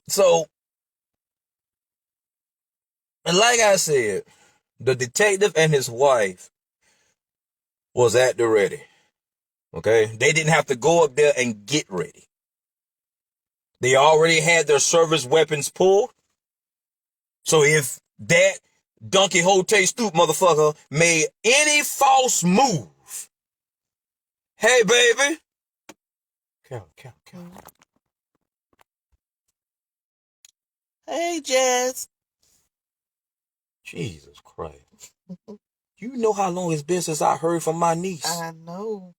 So, and like I said, the detective and his wife was at the ready. Okay? They didn't have to go up there and get ready. They already had their service weapons pulled. So if that Don Quixote stoop motherfucker made any false move, hey baby, count. Hey, Jazz. Jesus Christ. You know how long it's been since I heard from my niece. I know.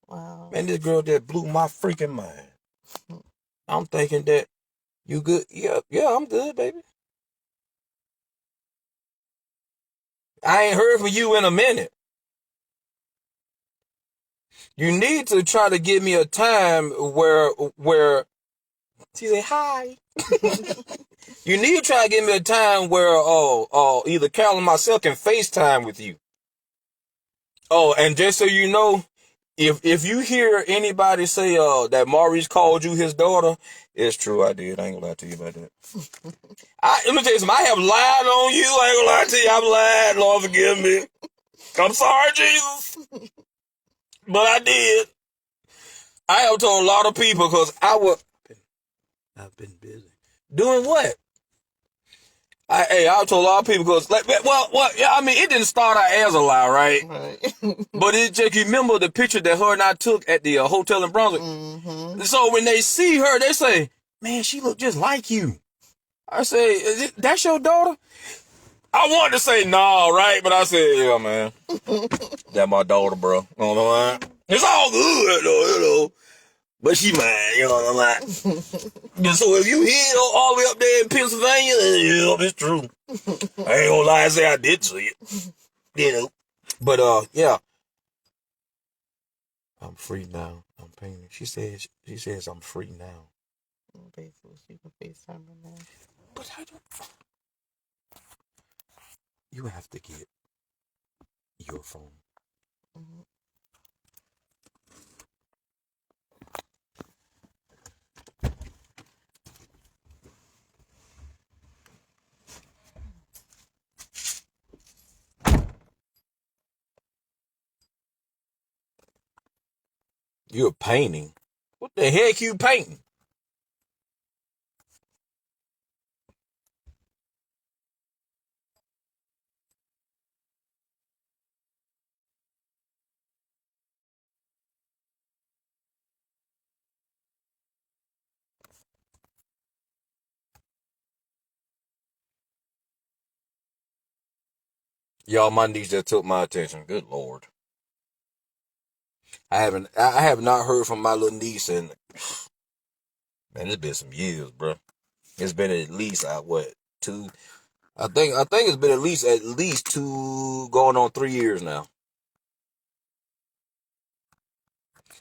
Wow. Man, this girl that blew my freaking mind. I'm thinking that you good. Yeah, I'm good, baby. I ain't heard from you in a minute. You need to try to give me a time where she say hi. You need to try to give me a time where either Carol or myself can FaceTime with you. Oh, and just so you know, if you hear anybody say that Maurice called you his daughter, it's true. I did. I ain't gonna lie to you about that. Let me tell you something. I have lied on you. I ain't gonna lie to you. I've lied. Lord forgive me. I'm sorry, Jesus. But I did. I have told a lot of people because I've been busy. Doing what? I told a lot of people because, it didn't start out as a lie, right? But it just, you remember the picture that her and I took at the hotel in Brunswick? Mm-hmm. So when they see her, they say, man, she look just like you. I say, that's your daughter? I wanted to say no, right? But I said, yeah, man. That's my daughter, bro. You know what I'm saying? It's all good, though, you know. But she mine, you know what I'm saying? So if you hear all the way up there in Pennsylvania, yeah, it's true. I ain't gonna lie and say I did see it. You know. But yeah. I'm free now. I'm painting. She says I'm free now. Okay, so she can FaceTime her now. But I don't. You have to get your phone. Mm-hmm. You're painting? What the heck you painting? Y'all, my niece that took my attention. Good Lord. I have not heard from my little niece in, man, it's been some years, bro. It's been at least, 2? I think it's been at least 2, going on 3 years now.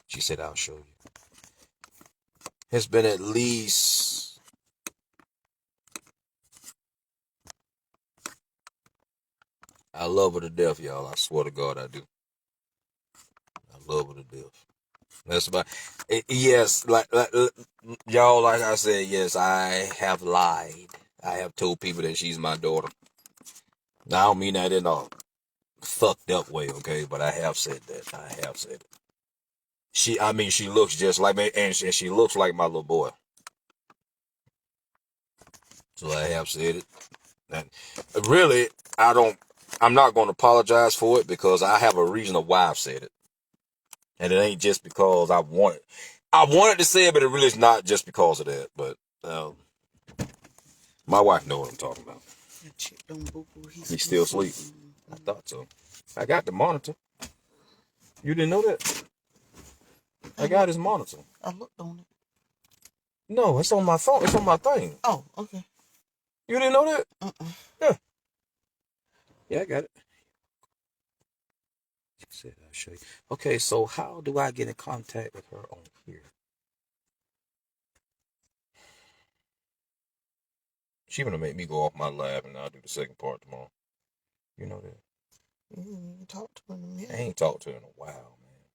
She said, I'll show you. It's been at least, I love her to death, y'all. I swear to God I do. I love her to death. That's about it. Yes, y'all, like I said, yes, I have lied. I have told people that she's my daughter. Now, I don't mean that in a fucked up way, okay? But I have said that. I have said it. She looks just like me, and she looks like my little boy. So I have said it. And really, I'm not going to apologize for it because I have a reason of why I've said it. And it ain't just because I wanted to say it, but it really is not just because of that. But my wife knows what I'm talking about. He's still asleep. I thought so. I got the monitor. You didn't know that? I got his monitor. I looked on it. No, it's on my phone. It's on my thing. Oh, okay. You didn't know that? Yeah. Yeah, I got it. said I'll show you. Okay, so how do I get in contact with her on here? She gonna make me go off my lab and I'll do the second part tomorrow. You know that. You talked to her in a minute. I ain't talked to her in a while, man.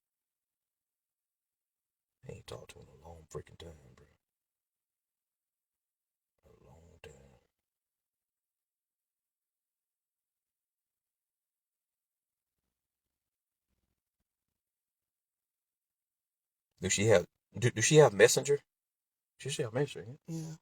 I ain't talked to her in a long freaking time, bro. A long time. Does she have Messenger? She should have Messenger. Yeah.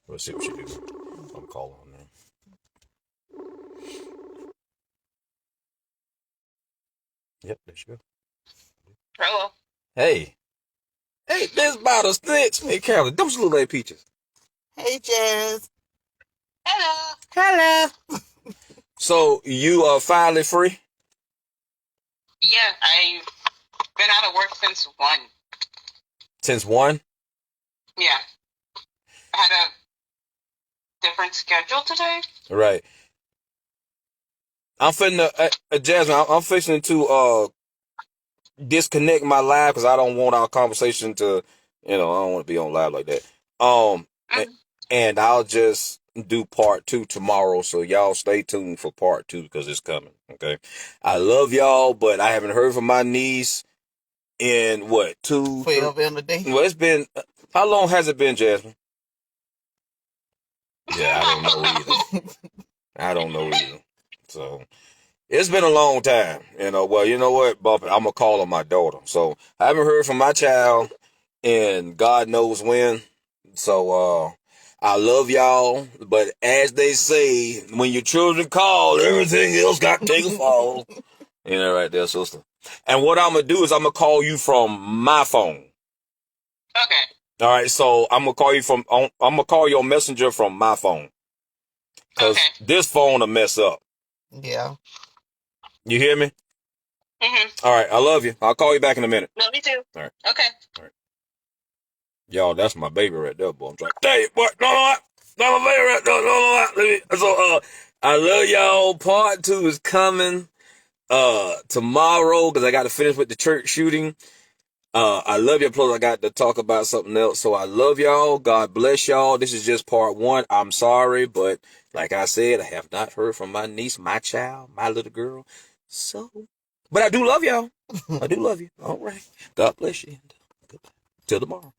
Let's see what she do. I'm calling her now. Yep, there she go. Hello. Hey. Hey, this about a snitch. Hey, Carolyn, those little lady peaches. Hey, Jazz. Hello. Hello. So, you are finally free? Yeah, I've been out of work since 1. Since 1? Yeah. I had a different schedule today. Right. I'm finna, Jasmine, I'm fixing to disconnect my live because I don't want our conversation to, I don't want to be on live like that. And I'll just do part 2 tomorrow, so y'all stay tuned for part 2 because it's coming. Okay, I love y'all, but I haven't heard from my niece in what 12 in a day. Well, it's been. How long has it been, Jasmine? Yeah, I don't know either. I don't know either. So. It's been a long time, Well, you know what, Bumpy? I'm gonna call on my daughter. So I haven't heard from my child in God knows when. So I love y'all, but as they say, when your children call, everything else got to take a fall. Right there, sister. And what I'm gonna do is I'm gonna call you from my phone. Okay. All right, so I'm gonna call you I'm gonna call your messenger from my phone. Cause this phone will mess up. Yeah. You hear me? All right, I love you. I'll call you back in a minute. No, me too. All right. Okay. All right. Y'all, that's my baby right there, boy. I'm trying. Hey, what? No, not my baby right there. No. Let me. So, I love y'all. Part 2 is coming tomorrow because I got to finish with the church shooting. I love y'all. Plus, I got to talk about something else. So, I love y'all. God bless y'all. This is just part 1. I'm sorry, but like I said, I have not heard from my niece, my child, my little girl. So, but I do love y'all. I do love you. All right. God bless you. Till tomorrow.